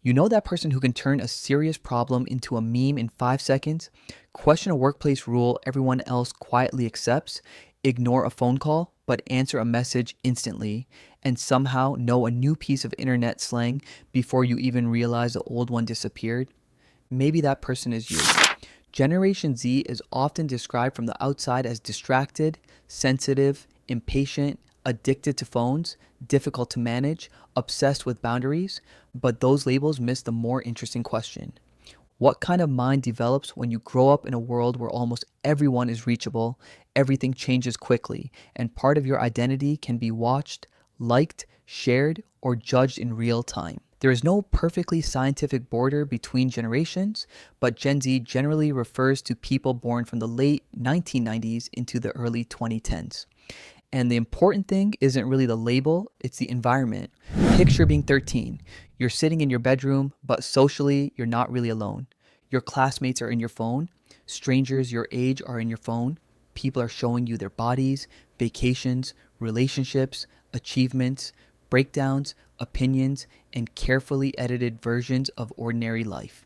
You know that person who can turn a serious problem into a meme in 5 seconds, question a workplace rule everyone else quietly accepts, ignore a phone call, but answer a message instantly, and somehow know a new piece of internet slang before you even realize the old one disappeared? Maybe that person is you. Generation Z is often described from the outside as distracted, sensitive, impatient, addicted to phones, difficult to manage, obsessed with boundaries, but those labels miss the more interesting question. What kind of mind develops when you grow up in a world where almost everyone is reachable, everything changes quickly, and part of your identity can be watched, liked, shared, or judged in real time? There is no perfectly scientific border between generations, but Gen Z generally refers to people born from the late 1990s into the early 2010s. And the important thing isn't really the label, it's the environment. Picture being 13. You're sitting in your bedroom, but socially, you're not really alone. Your classmates are in your phone. Strangers your age are in your phone. People are showing you their bodies, vacations, relationships, achievements, breakdowns, opinions, and carefully edited versions of ordinary life.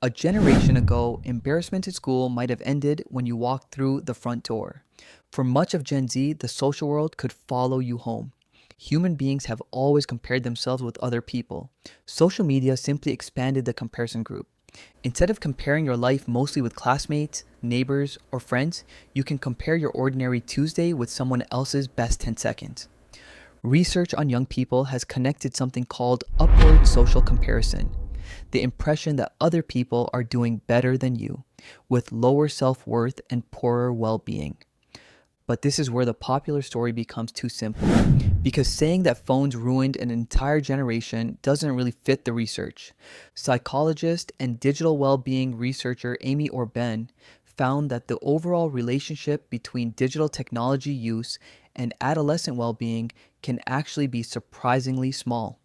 A generation ago, embarrassment at school might have ended when you walked through the front door. For much of Gen Z, the social world could follow you home. Human beings have always compared themselves with other people. Social media simply expanded the comparison group. Instead of comparing your life mostly with classmates, neighbors, or friends, you can compare your ordinary Tuesday with someone else's best 10 seconds. Research on young people has connected something called upward social comparison, the impression that other people are doing better than you, with lower self-worth and poorer well-being. But this is where the popular story becomes too simple, because saying that phones ruined an entire generation doesn't really fit the research. Psychologist and digital well-being researcher Amy Orben found that the overall relationship between digital technology use and adolescent well-being can actually be surprisingly small.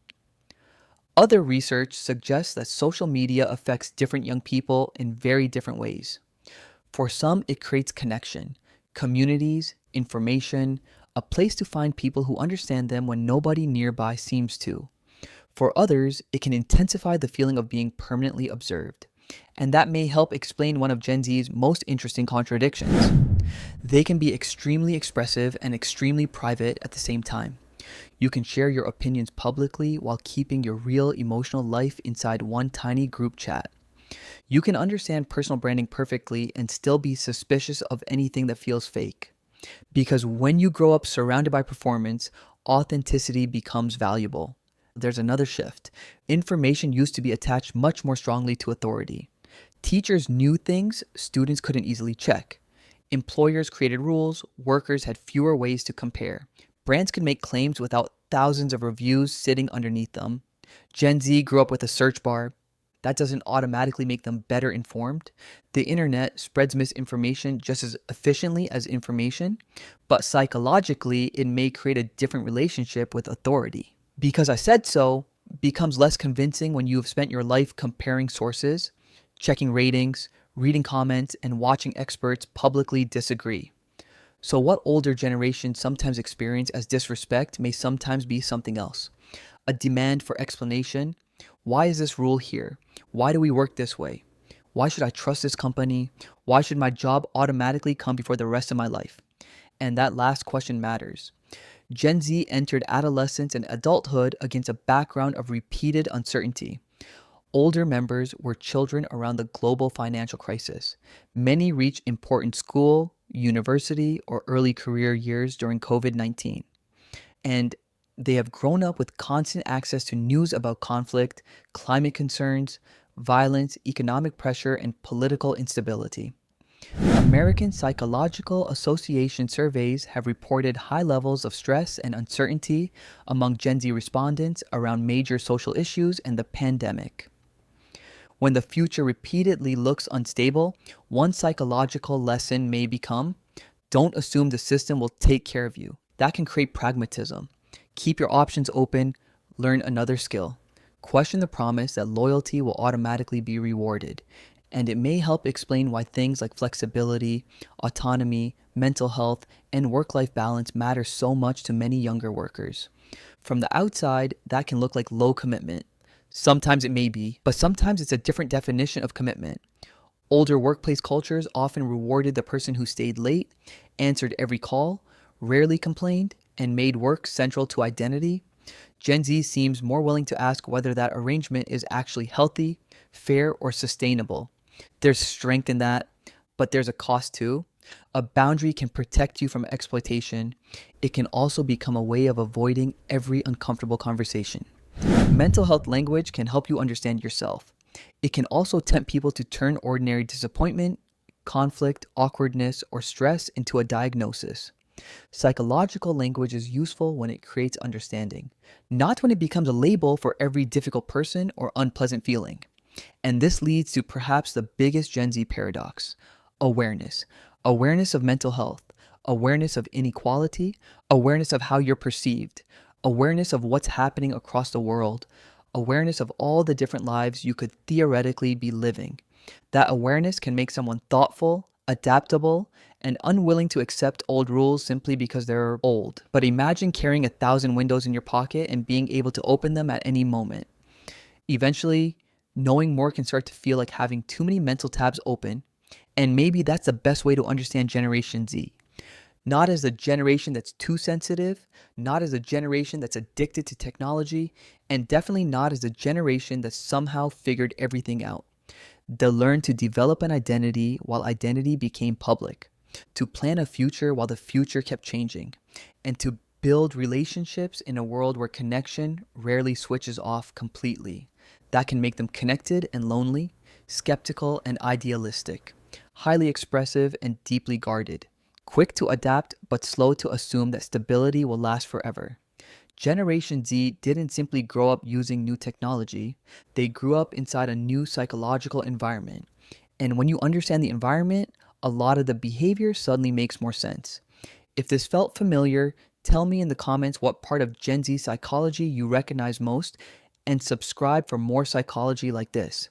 Other research suggests that social media affects different young people in very different ways. For some, it creates connection, communities, information, a place to find people who understand them when nobody nearby seems to. For others, it can intensify the feeling of being permanently observed. And that may help explain one of Gen Z's most interesting contradictions. They can be extremely expressive and extremely private at the same time. You can share your opinions publicly while keeping your real emotional life inside one tiny group chat. You can understand personal branding perfectly and still be suspicious of anything that feels fake. Because when you grow up surrounded by performance, authenticity becomes valuable. There's another shift. Information used to be attached much more strongly to authority. Teachers knew things students couldn't easily check. Employers created rules, workers had fewer ways to compare. Brands could make claims without thousands of reviews sitting underneath them. Gen Z grew up with a search bar. That doesn't automatically make them better informed. The internet spreads misinformation just as efficiently as information, but psychologically, it may create a different relationship with authority. Because I said so becomes less convincing when you have spent your life comparing sources, checking ratings, reading comments, and watching experts publicly disagree. So what older generations sometimes experience as disrespect may sometimes be something else. A demand for explanation. Why is this rule here? Why do we work this way? Why should I trust this company? Why should my job automatically come before the rest of my life? And that last question matters. Gen Z entered adolescence and adulthood against a background of repeated uncertainty. Older members were children around the global financial crisis. Many reached important school, university, or early career years during COVID-19. And they have grown up with constant access to news about conflict, climate concerns, violence, economic pressure, and political instability. American Psychological Association surveys have reported high levels of stress and uncertainty among Gen Z respondents around major social issues and the pandemic. When the future repeatedly looks unstable, one psychological lesson may become, don't assume the system will take care of you. That can create pragmatism. Keep your options open, learn another skill. Question the promise that loyalty will automatically be rewarded, and it may help explain why things like flexibility, autonomy, mental health, and work-life balance matter so much to many younger workers. From the outside, that can look like low commitment. Sometimes it may be, but sometimes it's a different definition of commitment. Older workplace cultures often rewarded the person who stayed late, answered every call, rarely complained, and made work central to identity. Gen Z seems more willing to ask whether that arrangement is actually healthy, fair, or sustainable. There's strength in that, but there's a cost too. A boundary can protect you from exploitation. It can also become a way of avoiding every uncomfortable conversation. Mental health language can help you understand yourself. It can also tempt people to turn ordinary disappointment, conflict, awkwardness, or stress into a diagnosis. Psychological language is useful when it creates understanding, not when it becomes a label for every difficult person or unpleasant feeling. And this leads to perhaps the biggest Gen Z paradox: awareness. Awareness of mental health, awareness of inequality, awareness of how you're perceived, awareness of what's happening across the world, awareness of all the different lives you could theoretically be living. That awareness can make someone thoughtful, adaptable, and unwilling to accept old rules simply because they're old. But imagine carrying 1,000 windows in your pocket and being able to open them at any moment. Eventually, knowing more can start to feel like having too many mental tabs open, and maybe that's the best way to understand Generation Z. Not as a generation that's too sensitive, not as a generation that's addicted to technology, and definitely not as a generation that somehow figured everything out. They learned to develop an identity while identity became public, to plan a future while the future kept changing, and to build relationships in a world where connection rarely switches off completely. That can make them connected and lonely, skeptical and idealistic, highly expressive and deeply guarded, quick to adapt but slow to assume that stability will last forever. Generation Z didn't simply grow up using new technology, they grew up inside a new psychological environment. And when you understand the environment, a lot of the behavior suddenly makes more sense. If this felt familiar, tell me in the comments what part of Gen Z psychology you recognize most, and subscribe for more psychology like this.